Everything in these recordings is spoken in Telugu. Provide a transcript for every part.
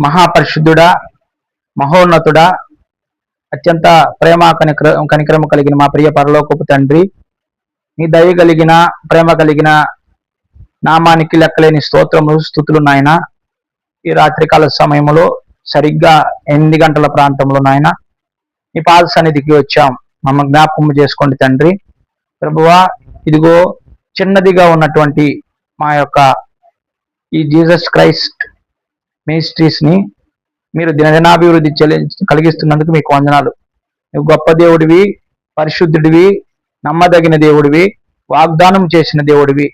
మహాపరిశుద్ధుడా, మహోన్నతుడా, అత్యంత ప్రేమ కనికరము కలిగిన మా ప్రియ పరలోకపు తండ్రి, నీ దయ కలిగిన ప్రేమ కలిగిన నామానికి లెక్కలేని స్తోత్రములు స్తుతులు నాయన. ఈ రాత్రికాల సమయంలో సరిగ్గా 8 గంటల ప్రాంతంలో నాయన నీ పాద సన్నిధికి వచ్చాం. మమ్మల్ని జ్ఞాపకం చేసుకోండి తండ్రి. ప్రభువా, ఇదిగో చిన్నదిగా ఉన్నటువంటి మా యొక్క ఈ జీసస్ క్రైస్ట్ మినిస్ట్రీస్ ని మీరు దినదినాభివృద్ధి కలిగిస్తున్నందుకు మీకు వందనాలు. నువ్వు గొప్ప దేవుడివి, పరిశుద్ధుడివి, నమ్మదగిన దేవుడివి, వాగ్దానం చేసిన దేవుడివి.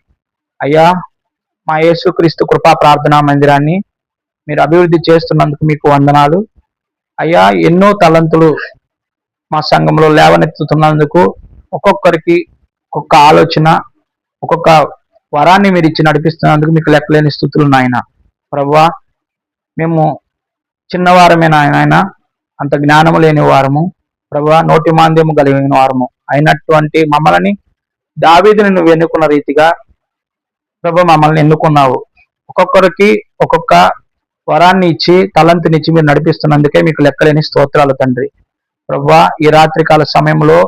అయ్యా, మా యేసుక్రీస్తు కృపా ప్రార్థనా మందిరాన్ని మీరు అభివృద్ధి చేస్తున్నందుకు మీకు వందనాలు. అయ్యా, ఎన్నో తలంతులు మా సంఘంలో లేవనెత్తుతున్నందుకు, ఒక్కొక్కరికి ఒక్కొక్క ఆలోచన, ఒక్కొక్క వరాన్ని మీరు ఇచ్చి నడిపిస్తున్నందుకు మీకు లెక్కలేని స్తుతులు నాయన. ప్రభువా, మేము చిన్నవారమే నాయన, అంత జ్ఞానము లేని వారము ప్రభువా, నోటి మాంద్యము కలిగిన వారము అయినటువంటి మమ్మల్ని దావీదుని నువ్వు ఎన్నుకున్న రీతిగా ప్రభు మమ్మల్ని ఎన్నుకున్నావు. ఒక్కొక్కరికి ఒక్కొక్క వరాన్ని ఇచ్చి తలంతునిచ్చి మీరు నడిపిస్తున్నందుకే మీకు లెక్కలేని స్తోత్రాలు తండ్రి. ప్రభువా, ఈ రాత్రికాల సమయంలో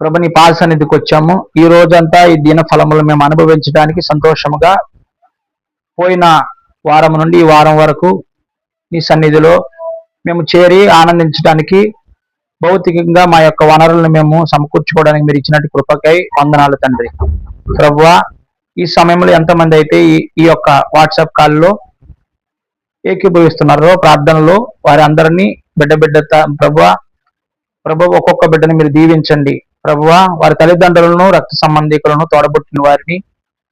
ప్రభు నీ పాద సన్నిధికి వచ్చాము. ఈ రోజంతా ఈ దిన ఫలములు మేము అనుభవించడానికి సంతోషముగా పోయిన వారం నుండి ఈ వారం వరకు నీ సన్నిధిలో మేము చేరి ఆనందించడానికి, భౌతికంగా మా యొక్క వనరులను మేము సమకూర్చుకోవడానికి మీరు ఇచ్చినట్టు కృపకై వందనాలు తండ్రి. ప్రభువా, ఈ సమయంలో ఎంతమంది అయితే ఈ యొక్క వాట్సాప్ కాల్లో ఏకీభవిస్తున్నారో ప్రార్థనలో, వారి అందరినీ బిడ్డ ప్రభు ఒక్కొక్క బిడ్డని మీరు దీవించండి. ప్రభువా, వారి తల్లిదండ్రులను, రక్త సంబంధికులను, తోడబుట్టిన వారిని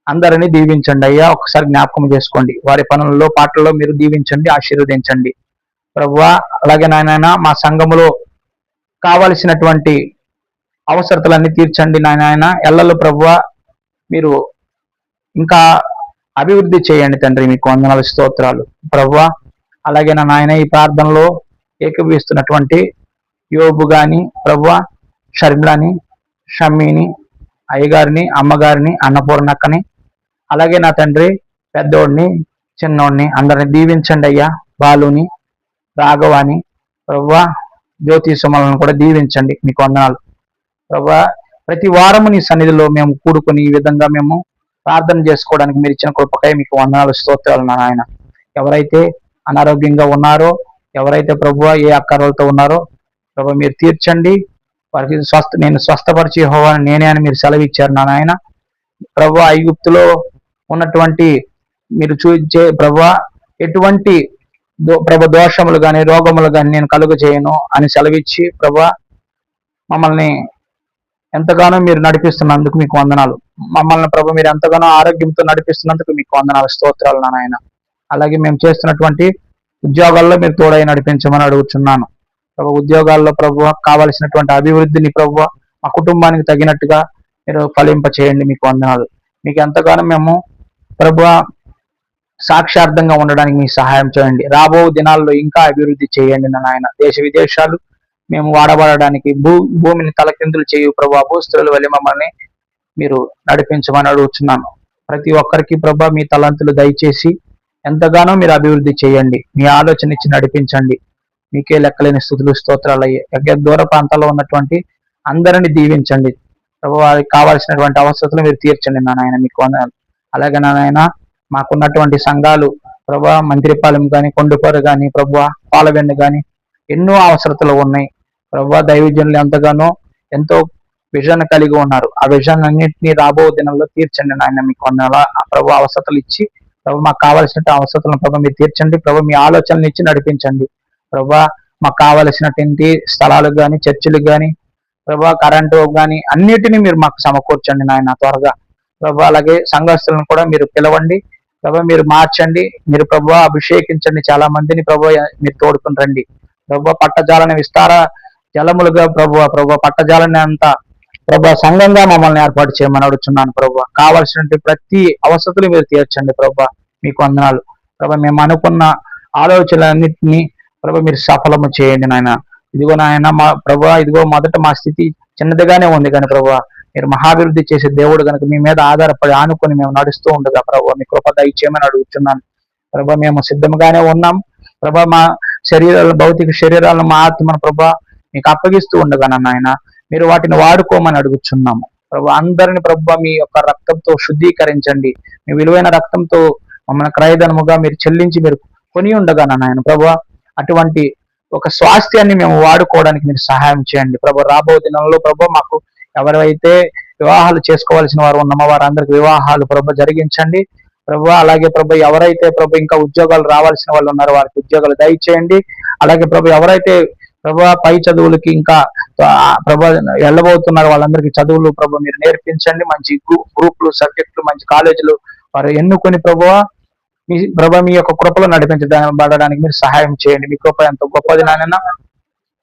అందరినీ దీవించండి. అయ్యా, ఒకసారి జ్ఞాపకం చేసుకోండి. వారి పనుల్లో, పాటల్లో మీరు దీవించండి, ఆశీర్వదించండి. ప్రభువా, అలాగే నాయన మా సంఘములో కావలసినటువంటి అవసరతలన్నీ తీర్చండి నాయన. ఎల్లలు ప్రభువా మీరు ఇంకా అభివృద్ధి చేయండి తండ్రి. మీకు వందనాలు, స్తోత్రాలు ప్రభువా. అలాగే నా నాయన ఈ ప్రార్థనలో ఏకీభవిస్తున్నటువంటి యోబు గాని ప్రభువా, షర్మిలని, షమ్మీని, అయ్యగారిని, అమ్మగారిని, అన్నపూర్ణక్కని, అలాగే నా తండ్రి పెద్దోడిని, చిన్నోడిని అందరిని దీవించండి అయ్యా. బాలుని, రాఘవాని ప్రభువా, జ్యోతి సుమలను కూడా దీవించండి. మీకు వందనాలు ప్రభువా. ప్రతి వారము నీ సన్నిధిలో మేము కూడుకొని ఈ విధంగా మేము ప్రార్థన చేసుకోవడానికి మీరు ఇచ్చిన కృపకై మీకు వందనాలు, స్తోత్రాలు నాయన. ఎవరైతే అనారోగ్యంగా ఉన్నారో, ఎవరైతే ప్రభువా ఏ అక్కరలతో ఉన్నారో ప్రభు మీరు తీర్చండి. వారికి నేను స్వస్థపరిచి యెహోవాను నేనే అని మీరు సెలవిచ్చారు నాయన. ప్రభు ఐగుప్తులో ఉన్నటువంటి మీరు చూచే ప్రభువా ఎటువంటి దోషములు కానీ రోగములు కానీ నేను కలుగ చేయను అని సెలవిచ్చి ప్రభువా మమ్మల్ని ఎంతగానో మీరు నడిపిస్తున్నందుకు మీకు వందనాలు. మమ్మల్ని ప్రభు మీరు ఎంతగానో ఆరోగ్యంతో నడిపిస్తున్నందుకు మీకు వందనాలు, స్తోత్రాలు నాయన. అలాగే మేము చేస్తున్నటువంటి ఉద్యోగాల్లో మీరు తోడై నడిపించమని అడుగుతున్నాను ప్రభు. ఉద్యోగాల్లో ప్రభు కావలసినటువంటి అభివృద్ధిని ప్రభు మా కుటుంబానికి తగినట్టుగా మీరు ఫలింప చేయండి. మీకు వందనాలు. మీకు ఎంతగానో మేము ప్రభు సాక్షార్థంగా ఉండడానికి మీకు సహాయం చేయండి. రాబో దినాల్లో ఇంకా అభివృద్ధి చేయండి నాయన. దేశ విదేశాలు మేము వాడబడడానికి భూమిని తలకిందులు చేయు ప్రభు. భూస్తుల వల్ల మమ్మల్ని మీరు నడిపించమని అడుగుతున్నాను. ప్రతి ఒక్కరికి ప్రభు మీ తలంతులు దయచేసి ఎంతగానో మీరు అభివృద్ధి చేయండి. మీ ఆలోచన ఇచ్చి నడిపించండి. మీకే లెక్కలేని స్తుతులు, స్తోత్రాలు అయ్యే. దూర ప్రాంతాల్లో ఉన్నటువంటి అందరినీ దీవించండి ప్రభు. వారికి కావాల్సినటువంటి అవసరతలు మీరు తీర్చండి నాయన. మీకు వందనాలు. అలాగే నాయన మాకున్నటువంటి సంఘాలు ప్రభు, మంత్రిపాలెం కానీ, కొండపూర కానీ ప్రభు, పాలవెన్ను కానీ ఎన్నో అవసరతలు ఉన్నాయి ప్రభు. దైవజనులు ఎంతగానో ఎంతో విజన్ కలిగి ఉన్నారు. ఆ విజన్ అన్నింటినీ రాబో దినంలో తీర్చండి నాయన. మీకు వందనాలు ప్రభు. అవసరతలు ఇచ్చి ప్రభు మాకు కావలసిన అవసరతలను ప్రభు మీరు తీర్చండి ప్రభు. మీ ఆలోచనలు ఇచ్చి నడిపించండి ప్రభు. మాకు కావలసినటువంటి స్థలాలకు కానీ, చర్చిలకు కానీ ప్రభు, కరెంటు కానీ అన్నిటినీ మీరు మాకు సమకూర్చండి నాయన త్వరగా ప్రభు. అలాగే సంఘస్థులను కూడా మీరు పిలవండి ప్రభు. మీరు మార్చండి మీరు ప్రభు. అభిషేకించండి చాలా మందిని ప్రభు. మీరు తోడుకుని రండి ప్రభు. పట్టజాలని విస్తార జలములుగా ప్రభు పట్టజాలని అంతా ప్రభు సంఘంగా మమ్మల్ని ఏర్పాటు చేయమని అడుగుతున్నాను ప్రభు. కావలసినటువంటి ప్రతి అవసరతలు మీరు తీర్చండి ప్రభు. మీకు వందనాలు ప్రభు. మేము అనుకున్న ఆలోచనలన్నింటినీ ప్రభు మీరు సఫలము చేయండి నాయన. ఇదిగో నాయన మా ప్రభు, ఇదిగో మొదట మా స్థితి చిన్నదిగానే ఉంది కానీ ప్రభు మీరు మహాభివృద్ధి చేసే దేవుడు కనుక మీ మీద ఆధారపడి ఆనుకొని మేము నడుస్తూ ఉండగా ప్రభు మీ కృప దయచేయమని అడుగుతున్నాను. ప్రభా మేము సిద్ధంగానే ఉన్నాం. ప్రభా మా శరీరాలు, భౌతిక శరీరాలను, మా ఆత్మను ప్రభా మీకు అప్పగిస్తూ ఉండగా నాయన మీరు వాటిని వాడుకోమని అడుగుచున్నాము. ప్రభా అందరిని ప్రభా మీ యొక్క రక్తంతో శుద్ధీకరించండి. మీ విలువైన రక్తంతో మమ్మల్ని క్రయధనముగా మీరు చెల్లించి మీరు కొని ఉండగా నాయన ప్రభా అటువంటి ఒక స్వాస్థ్యాన్ని మేము వాడుకోవడానికి మీరు సహాయం చేయండి ప్రభా. రాబో దినంలో ప్రభా మాకు ఎవరైతే వివాహాలు చేసుకోవాల్సిన వారు ఉన్నామో వారందరికి వివాహాలు ప్రభా జరిగించండి ప్రభా. అలాగే ప్రభా ఎవరైతే ప్రభా ఇంకా ఉద్యోగాలు రావాల్సిన వాళ్ళు ఉన్నారో వారికి ఉద్యోగాలు దయచేయండి. అలాగే ప్రభా ఎవరైతే ప్రభా పై చదువులకి ఇంకా ప్రభా వెళ్ళబోతున్నారు వాళ్ళందరికీ చదువులు ప్రభా మీరు నేర్పించండి. మంచి గ్రూపులు, సబ్జెక్టులు, మంచి కాలేజీలు వారు ఎన్నుకొని ప్రభా మీ యొక్క కృపలో నడిపించబడడానికి మీరు సహాయం చేయండి. మీ కృప ఎంతో గొప్పది నాయన.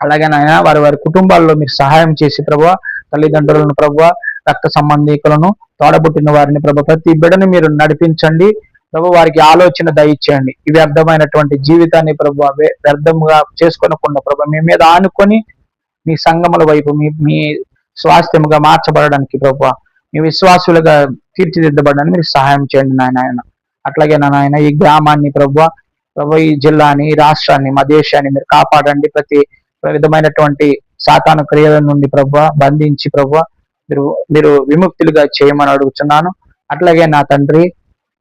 అలాగే నాయన వారి వారి కుటుంబాల్లో మీరు సహాయం చేసి ప్రభా తల్లిదండ్రులను ప్రభా రక్త సంబంధికులను తోడబుట్టిన వారిని ప్రభా ప్రతి బిడ్డని మీరు నడిపించండి ప్రభు. వారికి ఆలోచన దయచేయండి. ఈ వ్యర్థమైనటువంటి జీవితాన్ని ప్రభు వ్యర్థంగా చేసుకోనకుండా ప్రభు మీ మీద ఆనుకొని మీ సంఘముల వైపు మీ స్వాస్థ్యముగా మార్చబడడానికి ప్రభు మీ విశ్వాసులుగా తీర్చిదిద్దబడడానికి మీరు సహాయం చేయండి నాయన. అట్లాగే నాయన ఈ గ్రామాన్ని ప్రభు ఈ జిల్లాని, ఈ రాష్ట్రాన్ని, మా దేశాన్ని మీరు కాపాడండి. ప్రతి విధమైనటువంటి సాతాను క్రియల నుండి ప్రభు బంధించి ప్రభు మీరు విముక్తులుగా చేయమని అడుగుతున్నాను. అట్లాగే నా తండ్రి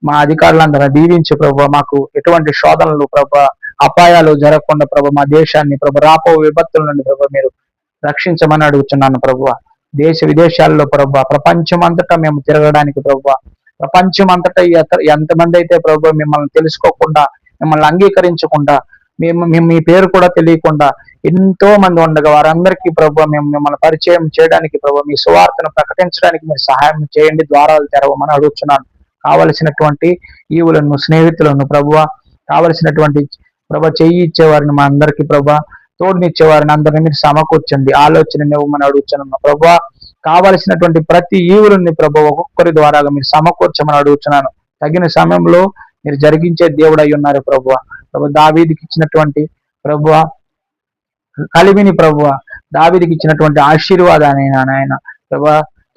మా అధికారులందరూ దీవించి ప్రభు మాకు ఎటువంటి శోధనలు ప్రభు అపాయాలు జరగకుండా ప్రభు మా దేశాన్ని ప్రభు రాపో విపత్తుల నుండి ప్రభు మీరు రక్షించమని అడుగుతున్నాను ప్రభు. దేశ విదేశాల్లో ప్రభు ప్రపంచం అంతటా మేము తిరగడానికి ప్రభు ప్రపంచం అంతటా ఎంతమంది అయితే ప్రభు మిమ్మల్ని తెలుసుకోకుండా, మిమ్మల్ని అంగీకరించకుండా, మేము మీ పేరు కూడా తెలియకుండా ఎంతో మంది ఉండగా వారందరికీ ప్రభు మేము మిమ్మల్ని పరిచయం చేయడానికి ప్రభు మీ సువార్తను ప్రకటించడానికి మీరు సహాయం చేయండి. ద్వారాలు తెరవమని అడుగుతున్నాను. కావలసినటువంటి ఈవులను, స్నేహితులను ప్రభు కావలసినటువంటి ప్రభు చెయ్యి ఇచ్చేవారిని మా అందరికీ ప్రభు తోడునిచ్చేవారిని అందరినీ మీరు సమకూర్చండి. ఆలోచన ఇవ్వమని అడుగుతున్నాను ప్రభు. కావలసినటువంటి ప్రతి ఈవులని ప్రభు ఒక్కొక్కరి ద్వారా మీరు సమకూర్చమని అడుగుతున్నాను. తగిన సమయంలో మీరు జరిగించే దేవుడు అయి ఉన్నారు ప్రభు. దావీదుకి ఇచ్చినటువంటి ప్రభు కలిమిని ప్రభు దావీదుకి ఇచ్చినటువంటి ఆశీర్వాదాన్ని నాయన ప్రభు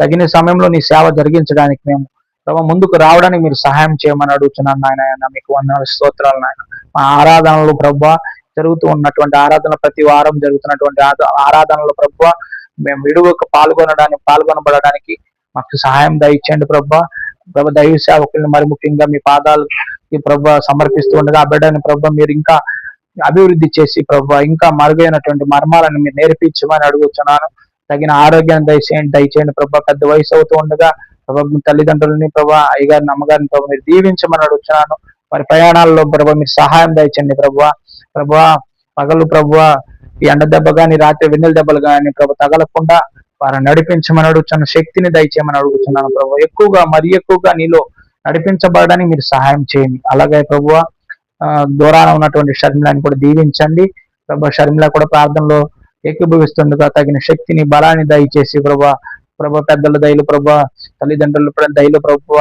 తగిన సమయంలో నీ సేవ జరిగించడానికి మేము ప్రభు ముందుకు రావడానికి మీరు సహాయం చేయమని అడుగుతున్నాను నాయన. మీకు వందనాలు, స్తోత్రాలు నాయన. మా ఆరాధనలు ప్రభు జరుగుతూ ఉన్నటువంటి ఆరాధన, ప్రతి వారం జరుగుతున్నటువంటి ఆరాధనలు ప్రభు మేము విడువకు పాల్గొనబడడానికి మాకు సహాయం దయచేయండి ప్రభు. దైవ సేవకుల్ని మరి ముఖ్యంగా మీ పాదాలకి ప్రభు సమర్పిస్తూ ఉండగా ఆ బిడ్డని ప్రభు మీరు ఇంకా అభివృద్ధి చేసి ప్రభు ఇంకా మరుగైనటువంటి మర్మాలను మీరు నేర్పించమని అడుగుతున్నాను. తగిన ఆరోగ్యాన్ని దయచేయండి ప్రభు. పెద్ద వయసు అవుతూ ఉండగా ప్రభు తల్లిదండ్రులని ప్రభు అయ్యగారిని, అమ్మగారిని ప్రభు మీరు దీవించమని అడుగుతున్నాను. వారి ప్రయాణాల్లో ప్రభు మీరు సహాయం దయచేయండి ప్రభు. పగలు ప్రభు ఈ ఎండ దెబ్బ కానీ, రాత్రి వెన్నెల దెబ్బలు కానీ ప్రభు తగలకుండా వారిని నడిపించమని అడుగుతున్న శక్తిని దయచేయమని అడుగుతున్నాను ప్రభు. మరీ ఎక్కువగా నీలో నడిపించబడడానికి మీరు సహాయం చేయండి. అలాగే ప్రభు దూరాన ఉన్నటువంటి షర్మిలాని కూడా దీవించండి ప్రభు. షర్మిల కూడా ప్రార్థనలో ఏకీభవిస్తుండగా తగిన శక్తిని, బలాన్ని దయచేసి ప్రభు పెద్దల దయలు ప్రభు, తల్లిదండ్రుల దయలు ప్రభు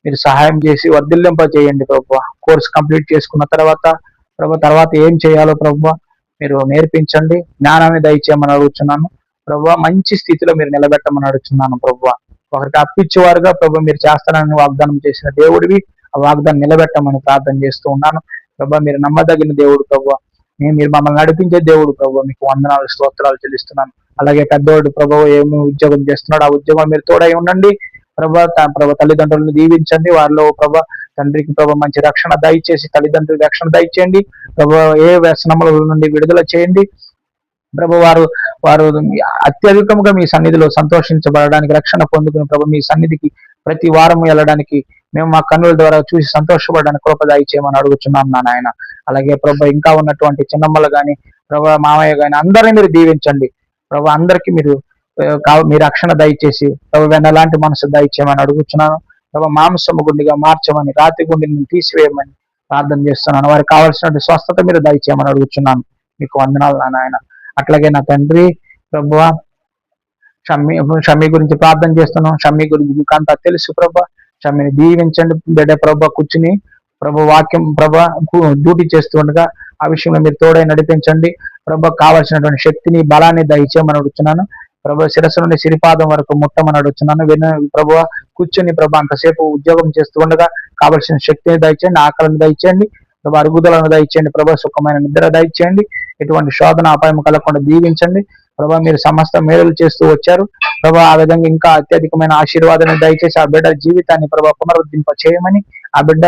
మీరు సహాయం చేసి వర్ధిల్లింప చేయండి ప్రభు. కోర్స్ కంప్లీట్ చేసుకున్న తర్వాత ఏం చేయాలో ప్రభు మీరు నేర్పించండి. జ్ఞానాన్ని దయచేయమని అడుగుతున్నాను ప్రభు. మంచి స్థితిలో మీరు నిలబెట్టమని అడుగుతున్నాను ప్రభు. ఒకరికి అప్పిచ్చేవారుగా ప్రభు మీరు చేస్తానని వాగ్దానం చేసిన దేవుడివి, ఆ వాగ్దానం నిలబెట్టమని ప్రార్థన చేస్తూ ఉన్నాను ప్రభు. మీరు నమ్మదగిన దేవుడు ప్రభు. మీరు మమ్మల్ని నడిపించే దేవుడు ప్రభు. మీకు వందనాలు, స్తోత్రాలు చెల్లిస్తున్నాను. అలాగే పెద్దోడు ప్రభు ఏమి ఉద్యోగం చేస్తున్నాడు, ఆ ఉద్యోగం మీరు తోడై ఉండండి ప్రభు. తల్లిదండ్రులను దీవించండి. వారిలో ప్రభు తండ్రికి ప్రభు మంచి రక్షణ దయచేసి తల్లిదండ్రులకు రక్షణ దయచేయండి ప్రభు. ఏ వ్యసనముల నుండి విడుదల చేయండి ప్రభు. వారు అత్యధికంగా మీ సన్నిధిలో సంతోషించబడడానికి, రక్షణ పొందుకుని ప్రభు మీ సన్నిధికి ప్రతి వారం వెళ్ళడానికి మేము మా కన్నుల ద్వారా చూసి సంతోషపడడానికి కృప దయచేయమని అడుగుతున్నాం నాయన. అలాగే ప్రభు ఇంకా ఉన్నటువంటి చిన్నమ్మలు కానీ ప్రభు, మామయ్య కానీ అందరినీ మీరు దీవించండి ప్రభు. అందరికీ మీరు మీ రక్షణ దయచేసి ప్రభు వెన్నలాంటి మనసు దయచేయమని అడుగుతున్నాను ప్రభు. మాంసము గుండిగా మార్చమని, రాతి గుండిని తీసివేయమని ప్రార్థన చేస్తున్నాను. వారికి కావాల్సినటువంటి స్వస్థత మీరు దయచేయమని అడుగుతున్నాను. మీకు వందనాలు నాయన. అట్లాగే నా తండ్రి ప్రభు షమ్మి గురించి ప్రార్థన చేస్తున్నాం. షమ్మి గురించి మీకు అంతా తెలుసు ప్రభు. షమ్మిని దీవించండి బిడ్డ ప్రభు. కూర్చుని ప్రభు వాక్యం ప్రభు డ్యూటీ చేస్తుండగా ఆ విషయంలో మీరు తోడై నడిపించండి ప్రభు. కావాల్సినటువంటి శక్తిని, బలాన్ని దయచేయమని అడుగుతున్నాను ప్రభు. శిరస్సు నుండి సిరిపాదం వరకు ముట్టమని అడుగుతున్నాను ప్రభు. కూర్చొని ప్రభు అంతసేపు ఉద్యోగం చేస్తూ ఉండగా కావలసిన శక్తిని దయచేయండి, ఆకలిని దయచేయండి ప్రభా అరుగుదలను దయచేయండి ప్రభా, సుఖమైన నిద్ర దయచేయండి, ఎటువంటి శోధన అపాయం కలగకుండా దీవించండి ప్రభా. మీరు సమస్త మేలులు చేస్తూ వచ్చారు ప్రభా, ఆ విధంగా ఇంకా అత్యధికమైన ఆశీర్వాదాన్ని దయచేసి ఆ బిడ్డ జీవితాన్ని ప్రభా పునరుద్ధరింప చేయమని, ఆ బిడ్డ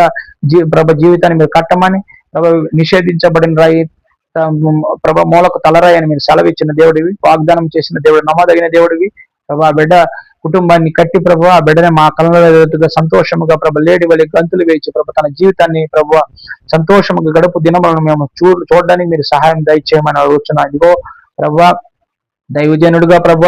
ప్రభా జీవితాన్ని మీరు కట్టమని ప్రభా. నిషేధించబడిన రాయి ప్రభా మూలకు తలరాయి అని మీరు సెలవిచ్చిన దేవుడివి, వాగ్దానం చేసిన దేవుడు, నమ్మదగిన దేవుడివి ప్రభా. ఆ బిడ్డ కుటుంబాన్ని కట్టి ప్రభు, ఆ బిడ్డని మా కళ్ళ సంతోషముగా ప్రభు లేడి వలి గంతులు వేచి ప్రభు తన జీవితాన్ని ప్రభు సంతోషముగా గడుపు దినములను మేము చూడడానికి మీరు సహాయం దయచేయమని అడుగుతున్నాం. ఇదిగో ప్రభు దైవజనుడుగా ప్రభు,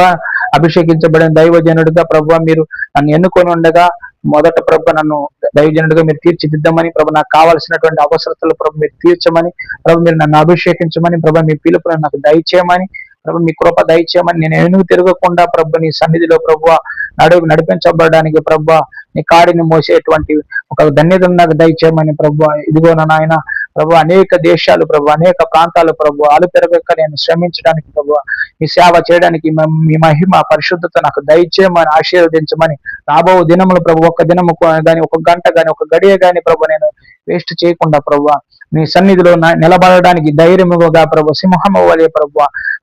అభిషేకించబడిన దైవజనుడిగా ప్రభు మీరు నన్ను ఎన్నుకొని ఉండగా మొదట ప్రభు నన్ను దైవజనుడిగా మీరు తీర్చిదిద్దామని ప్రభు, నాకు కావాల్సినటువంటి అవసరతలు ప్రభు మీరు తీర్చమని ప్రభు, మీరు నన్ను అభిషేకించమని ప్రభు, మీ పిలుపులను నాకు దయచేయమని ప్రభు, మీ కృప దయచేయమని, నేను ఎనుగు తిరగకుండా ప్రభు నీ సన్నిధిలో ప్రభు నడిపించబడడానికి ప్రభు నీ కాడిని మోసేటువంటి ఒక ధన్యత నాకు దయచేయమని ప్రభు. ఇదిగో నాయన ప్రభు, అనేక దేశాలు ప్రభు, అనేక ప్రాంతాలు ప్రభు అలు పెరగక నేను శ్రమించడానికి ప్రభు, మీ సేవ చేయడానికి మీ మహిమ పరిశుద్ధత నాకు దయచేయమని ఆశీర్వదించమని, రాబో దినములు ప్రభు ఒక దినము కానీ, ఒక గంట కానీ, ఒక గడియ కానీ ప్రభు నేను వేస్ట్ చేయకుండా ప్రభు నీ సన్నిధిలో నిలబడడానికి ధైర్యముగా ప్రభు, సింహము వలె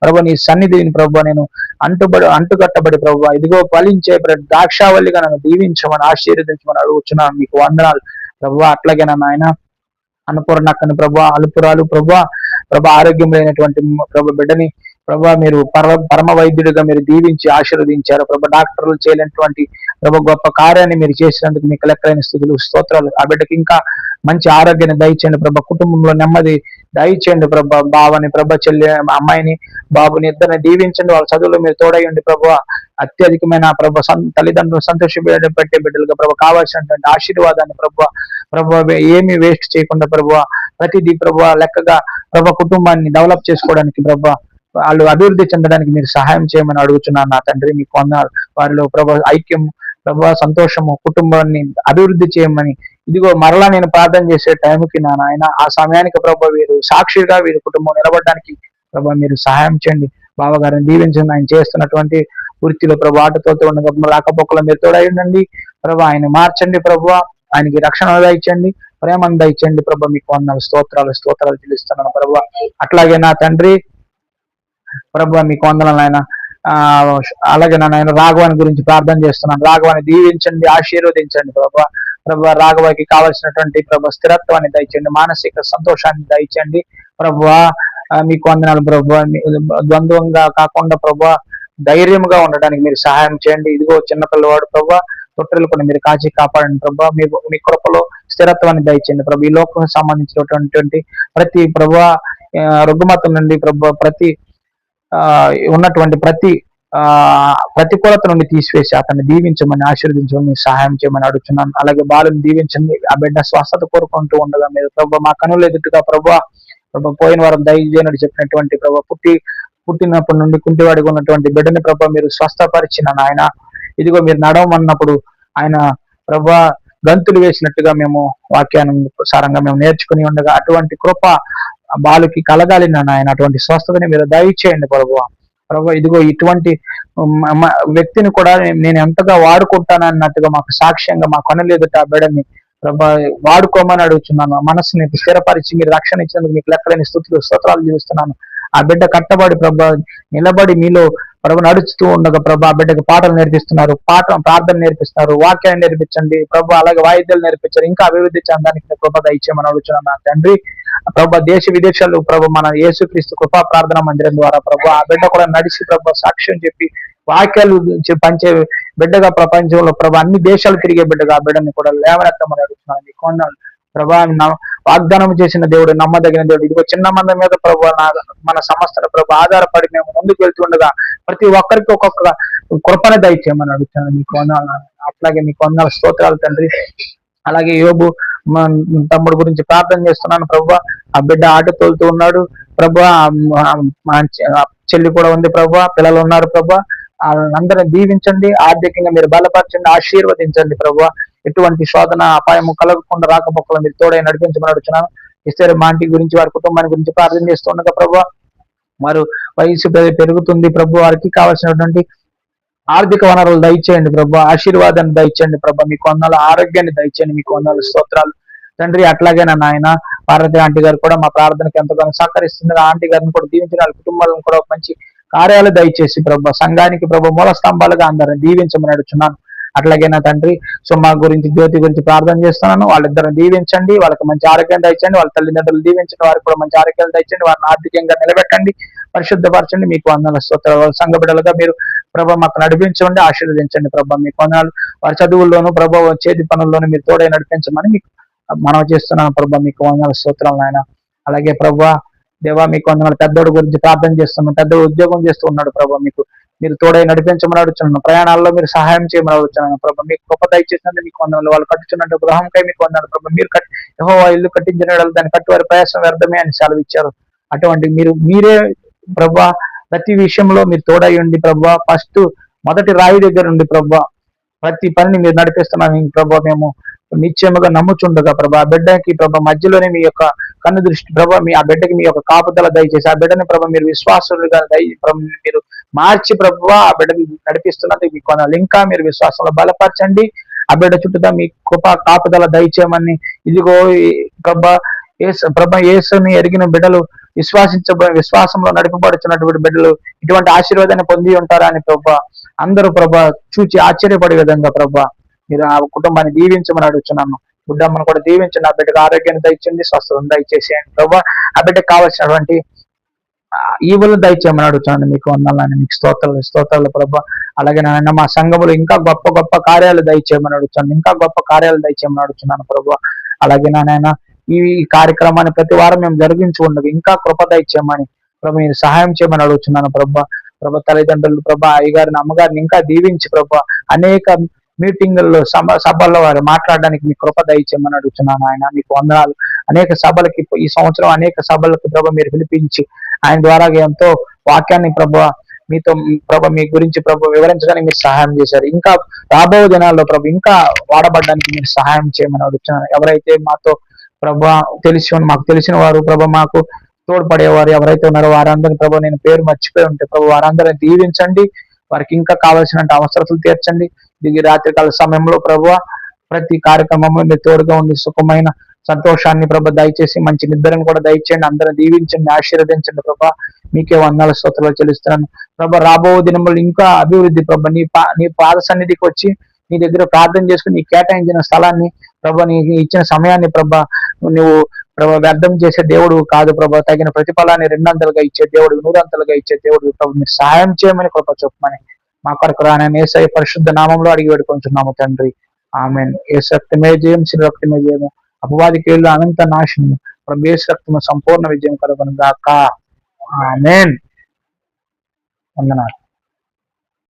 ప్రభు నీ సన్నిధిని ప్రభు నేను అంటుకట్టబడి ప్రభు, ఇదిగో ఫలించే ద్రాక్షావల్లిగా నన్ను దీవించమని ఆశీర్వదించమని అడుగుతున్నాను. మీకు వందనాలు ప్రభు. అట్లాగే నాయన అన్నపూర్ణక్కని ప్రభు, అలుపురాలు ప్రభు ఆరోగ్యం లేనటువంటి ప్రభు బిడ్డని ప్రభు మీరు పరమ వైద్యుడిగా మీరు దీవించి ఆశీర్వదించారు ప్రభు. డాక్టర్లు చేయలేనటువంటి ప్రభు గొప్ప కార్యాన్ని మీరు చేసినందుకు మీకు లెక్కలైన స్థుతులు, స్తోత్రాలు. ఆ బిడ్డకి ఇంకా మంచి ఆరోగ్యాన్ని దయచేయండి ప్రభు, కుటుంబంలో నెమ్మది దయచేయండి ప్రభు. బావని ప్రభు, చెల్లి అమ్మాయిని బాబుని ఇద్దరిని దీవించండి, వాళ్ళ చదువులో మీరు తోడయండి ప్రభు. అత్యధికమైన ప్రభు తల్లిదండ్రులు సంతోషపెట్టే బిడ్డలుగా ప్రభు కావాల్సినటువంటి ఆశీర్వాదాన్ని ప్రభు ఏమీ వేస్ట్ చేయకుండా ప్రభు, ప్రతిదీ ప్రభు లెక్కగా ప్రభు కుటుంబాన్ని డెవలప్ చేసుకోవడానికి ప్రభు, వాళ్ళు అభివృద్ధి చెందడానికి మీరు సహాయం చేయమని అడుగుతున్నాను నా తండ్రి. మీకు వందనాలు. వారిలో ప్రభు ఐక్యం ప్రభు, సంతోషము, కుటుంబాన్ని అభివృద్ధి చేయమని, ఇదిగో మరలా నేను ప్రార్థన చేసే టైంకి నాయన ఆ సమయానికి ప్రభు వీరు సాక్షిగా వీరి కుటుంబం నిలబడడానికి ప్రభు మీరు సహాయం చేయండి. బావగారిని దీవించండి, ఆయన చేస్తున్నటువంటి వృత్తిలో ప్రభు ఆటతో ఉండగా రాకపోకలో మీరు తోడైండండి ప్రభు, ఆయన మార్చండి ప్రభు, ఆయనకి రక్షణ దయచండి, ప్రేమను దయచండి ప్రభు. మీకు వందనాలు, స్తోత్రాలు చెల్లిస్తున్నాను ప్రభు. అట్లాగే నా తండ్రి ప్రభు మీకు వందనాలు ఆయన. అలాగే నాయన రాఘవాని గురించి ప్రార్థన చేస్తున్నాను. రాఘవాన్ని దీవించండి, ఆశీర్వదించండి ప్రభు. రాఘవానికి కావలసినటువంటి ప్రభు స్థిరత్వాన్ని దయచండి, మానసిక సంతోషాన్ని దయచండి ప్రభు. మీకు వందనాలు ప్రభు. ద్వంద్వంగా కాకుండా ప్రభు ధైర్యంగా ఉండడానికి మీరు సహాయం చేయండి. ఇదిగో చిన్నపిల్లవాడు ప్రభు, తొట్టెలు కూడా మీరు కాచి కాపాడండి ప్రభు. మీ కృపలో స్థిరత్వాన్ని దయచేయండి ప్రభు. ఈ లోకం సంబంధించినటువంటి ప్రతి ప్రభు రుగ్మతం నుండి ప్రభు, ప్రతి ఉన్నటువంటి ప్రతి ప్రతికూలత నుండి తీసివేసి అతన్ని దీవించమని, ఆశీర్వదించమని, సహాయం చేయమని అడుగుతున్నాను. అలాగే బాలుని దీవించండి, ఆ బిడ్డ స్వస్థత కోరుకుంటూ ఉండగా మీరు ప్రభు మా కనులు ఎదుటిగా ప్రభు పోయిన వారం దైవజనుడు చెప్పినటువంటి ప్రభు పుట్టినప్పటి నుండి కుంటివాడిగా ఉన్నటువంటి బిడ్డని ప్రభు మీరు స్వస్థపరిచిన నాయన. ఇదిగో మీరు నడవమన్నప్పుడు ఆయన ప్రభు గంతులు వేసినట్టుగా మేము వాక్యానుసారంగా మేము నేర్చుకుని ఉండగా అటువంటి కృప బాలుకి కలగాలి నాయన. అటువంటి స్వస్థతని మీరు దయచేయండి ప్రభు. ఇదిగో ఇటువంటి వ్యక్తిని కూడా నేను ఎంతగా వాడుకుంటానన్నట్టుగా మాకు సాక్ష్యంగా మా కనులు ఎదుట ఆ బిడ్డని ప్రభు వాడుకోమని అడుగుతున్నాను. మనసుని స్థిరపరిచి మీరు రక్షణ ఇచ్చినందుకు మీకు లెక్కలేని స్తోత్రాలు చూస్తున్నాను. ఆ బిడ్డ కట్టబడి ప్రభు నిలబడి మీలో ప్రభు నడుస్తూ ఉండగా ప్రభు ఆ బిడ్డకి పాటలు నేర్పిస్తున్నారు, ప్రార్థన నేర్పిస్తున్నారు, వాక్యాన్ని నేర్పించండి ప్రభు. అలాగే వాయిద్యాలు నేర్పించారు, ఇంకా అభివృద్ధి చెందడానికి కృప దయచేయమని అడుగుతున్నాను నా తండ్రి ప్రభు. దేశ విదేశాలు ప్రభు మన యేసుక్రీస్తు కృపా ప్రార్థన మందిరం ద్వారా ప్రభు ఆ బిడ్డ కూడా నడిచి ప్రభు సాక్ష్యం చెప్పి వాక్యాలు పంచే బిడ్డగా ప్రపంచంలో ప్రభు అన్ని దేశాలు తిరిగే బిడ్డగా ఆ బిడ్డని కూడా లేవనెత్తమని అడుగుతున్నాను. మీకు వందనాలు ప్రభా. వాగ్దానం చేసిన దేవుడు, నమ్మదగిన దేవుడు. ఇదిగో చిన్న మంది మీద ప్రభు మన సంస్థల ప్రభు ఆధారపడి మేము ముందుకు వెళ్తుండగా ప్రతి ఒక్కరికి ఒక్కొక్క కృపణ దయచేయమని అడుగుతున్నాను. మీకు వందనాలు. అట్లాగే మీకు వందనాలు, స్తోత్రాలు తండ్రి. అలాగే యోబు తమ్ముడు గురించి ప్రార్థన చేస్తున్నాను ప్రభు. ఆ బిడ్డ ఆట తోలుతూ ఉన్నాడు ప్రభు, చెల్లి కూడా ఉంది ప్రభు, పిల్లలు ఉన్నారు ప్రభు. అందరిని దీవించండి, ఆర్థికంగా మీరు బలపరచండి, ఆశీర్వదించండి ప్రభు. ఎటువంటి శోధన అపాయము కలగకుండా రాకపోకలు మీరు తోడై నడిపించమని అడుగుతున్నాను. ఇస్తే మా ఇంటి గురించి, వారి కుటుంబాన్ని గురించి ప్రార్థన చేస్తుండగా ప్రభు వారు వయసు పెరుగుతుంది ప్రభు, వారికి కావాల్సినటువంటి ఆర్థిక వనరులు దయచేయండి ప్రభు, ఆశీర్వాదాన్ని దయచేయండి ప్రభు. మీకు వందల ఆరోగ్యాన్ని దయచేయండి, మీకు వందల స్తోత్రాలు తండ్రి. అట్లాగే నాయన పార్వతి ఆంటీ గారు కూడా మా ప్రార్థనకి ఎంతగానో సహకరిస్తుంది. ఆ ఆంటీ గారిని కూడా దీవించిన వాళ్ళ కుటుంబాలను కూడా మంచి కార్యాలు దయచేసి ప్రభు సంఘానికి ప్రభు మూల స్తంభాలుగా అందరిని దీవించమని అడుగుతున్నాను. అట్లాగే నా తండ్రి సో మా గురించి జ్యోతి గురించి ప్రార్థన చేస్తున్నాను. వాళ్ళిద్దరిని దీవించండి, వాళ్ళకి మంచి ఆరోగ్యం దయచండి, వాళ్ళ తల్లిదండ్రులు దీవించండి, వారికి కూడా మంచి ఆరోగ్యాలు దయచండి, వారిని ఆర్థికంగా నిలబెట్టండి, పరిశుద్ధపరచండి. మీకు వందల స్తోత్రాలు. సంఘ బిడ్డలుగా మీరు ప్రభా మాకు నడిపించండి, ఆశీర్వదించండి ప్రభా. మీకు వందనాలు. వారి చదువుల్లోనూ ప్రభా చేతి పనుల్లోనూ మీరు తోడై నడిపించమని మీకు మనం చేస్తున్నాను ప్రభా. మీకు వందల స్తోత్రాలు నాయన. అలాగే ప్రభా దేవా మీకు వందనాలు. పెద్దోడు గురించి ప్రార్థన చేస్తున్నాను. పెద్దోడు ఉద్యోగం చేస్తూ ఉన్నాడు ప్రభా. మీరు తోడై నడిపించమని అడుగుతున్నాను. ప్రయాణాల్లో మీరు సహాయం చేయమని అడుగుతున్నాను ప్రభా. మీకు గొప్ప దయచేసినందుకు మీకు వందనాలు. వాళ్ళు కట్టుచున్నట్టు గృహంకై మీకు వందనాలు ప్రభా. మీరు యెహోవా ఇల్లు కట్టించిన దాన్ని కట్టి వారి ప్రయాసం వ్యర్థమే అని సెలవు ఇచ్చారు. అటువంటి మీరే ప్రభా ప్రతి విషయంలో మీరు తోడై ఉండి ప్రభా, ఫస్ట్ మొదటి రాయి దగ్గర ఉండి ప్రభా ప్రతి పనిని మీరు నడిపిస్తున్నాను ప్రభా. మేము నిశ్చయముగా నమ్ముచుండగా ప్రభా ఆ బిడ్డకి ప్రభా మధ్యలోనే మీ యొక్క కన్ను దృష్టి ప్రభా ఆ బిడ్డకి మీ యొక్క కాపుదల దయచేసి ఆ బిడ్డని ప్రభా మీరు విశ్వాసులుగా మీరు మార్చి ప్రభా ఆ బిడ్డని నడిపిస్తున్నది మీకు వందనాలు. ఇంకా మీరు విశ్వాసంలో బలపరచండి. ఆ బిడ్డ చుట్టూ మీ కృప కాపుదల దయచేయమని ఇదిగో ప్రభా యేసుని ఎరిగిన బిడ్డలు విశ్వాసంలో నడిపబడుతున్నటువంటి బిడ్డలు ఇటువంటి ఆశీర్వాదాన్ని పొంది ఉంటారా అని ప్రభా అందరూ ప్రభా చూచి ఆశ్చర్యపడే విధంగా ప్రభా మీరు ఆ కుటుంబాన్ని దీవించమని అడుగుతున్నాను. బుడ్డమ్మను కూడా దీవించండి. ఆ బిడ్డకు ఆరోగ్యాన్ని దయచండి, స్వస్థతను దయచేసేయండి ప్రభా. ఆ బిడ్డకు కావాల్సినటువంటి ఈవులు దయచేయమని అడుగుతున్నాను. మీకు వందనాలని మీకు స్తోత్రాలు ప్రభా. అలాగే నాయన మా సంఘములు ఇంకా గొప్ప గొప్ప కార్యాలు దయచేయమని అడుగుతున్నాను. ఇంకా గొప్ప కార్యాలు దయచేయమని అడుగుతున్నాను ప్రభా. అలాగే నాయన ఈ కార్యక్రమాన్ని ప్రతి వారం మేము జరిగించి ఉండదు ఇంకా కృప దయచేయమని ప్రభా మీరు సహాయం చేయమని అడుగుతున్నాను ప్రభా. తల్లిదండ్రులు ప్రభా అయ్యగారిని అమ్మగారిని ఇంకా దీవించి ప్రభా అనేక మీటింగుల్లో సభల్లో వారు మాట్లాడడానికి మీ కృప దయచేయమని అడుగుతున్నాను ఆయన. మీకు వందనాలు. అనేక సభలకి ఈ సంవత్సరం అనేక సభలకు ప్రభా మీరు పిలిపించి ఆయన ద్వారా ఎంతో వాక్యాన్ని ప్రభా మీతో ప్రభా మీ గురించి ప్రభా వివరించడానికి మీరు సహాయం చేశారు. ఇంకా రాబో దినాల్లో ప్రభా ఇంకా వాడబడడానికి మీరు సహాయం చేయమని అడుగుతున్నాను. ఎవరైతే మాతో ప్రభా మాకు తెలిసిన వారు ప్రభా మాకు తోడ్పడేవారు ఎవరైతే ఉన్నారో వారందరినీ ప్రభా నేను పేరు మర్చిపోయి ఉంటే ప్రభా వారందరిని దీవించండి. వారికి ఇంకా కావాల్సిన అవసరతలు తీర్చండి. దిగి రాత్రికాల సమయంలో ప్రభా ప్రతి కార్యక్రమంలో మీరు తోడుగా ఉండి సుఖమైన సంతోషాన్ని ప్రభా దయచేసి మంచి నిద్రను కూడా దయచేయండి. అందరిని దీవించండి, ఆశీర్వదించండి ప్రభా. మీకే వందల స్తోత్రాలు చెల్లిస్తున్నాను ప్రభా. రాబో దినములు ఇంకా అభివృద్ధి ప్రభా నీ పాద సన్నిధికి వచ్చి నీ దగ్గర ప్రార్థన చేసుకుని నీ కేటాయించిన స్థలాన్ని ప్రభా నీ ఇచ్చిన సమయాన్ని ప్రభా నువ్వు ప్రభా వ్యర్థం చేసే దేవుడు కాదు ప్రభా. తగిన ప్రతిఫలాన్ని 200గా ఇచ్చే దేవుడు, 100 ఇచ్చే దేవుడు ప్రభు. మీరు సహాయం చేయమని కృప చెప్పమని మా కొరకు రానని యేసయ్య పరిశుద్ధ నామంలో అడిగి వేడుకుంటున్నాము తండ్రి. ఆమెన్. యేసు రక్తమే జయం, శిలువ రక్తమే జయము, అపవాది కీళ్ళు అనంత నాశనము, ప్రభు యేసు రక్తము సంపూర్ణ విజయం కలుగును గాక. ఆమెన్. వందనాలు.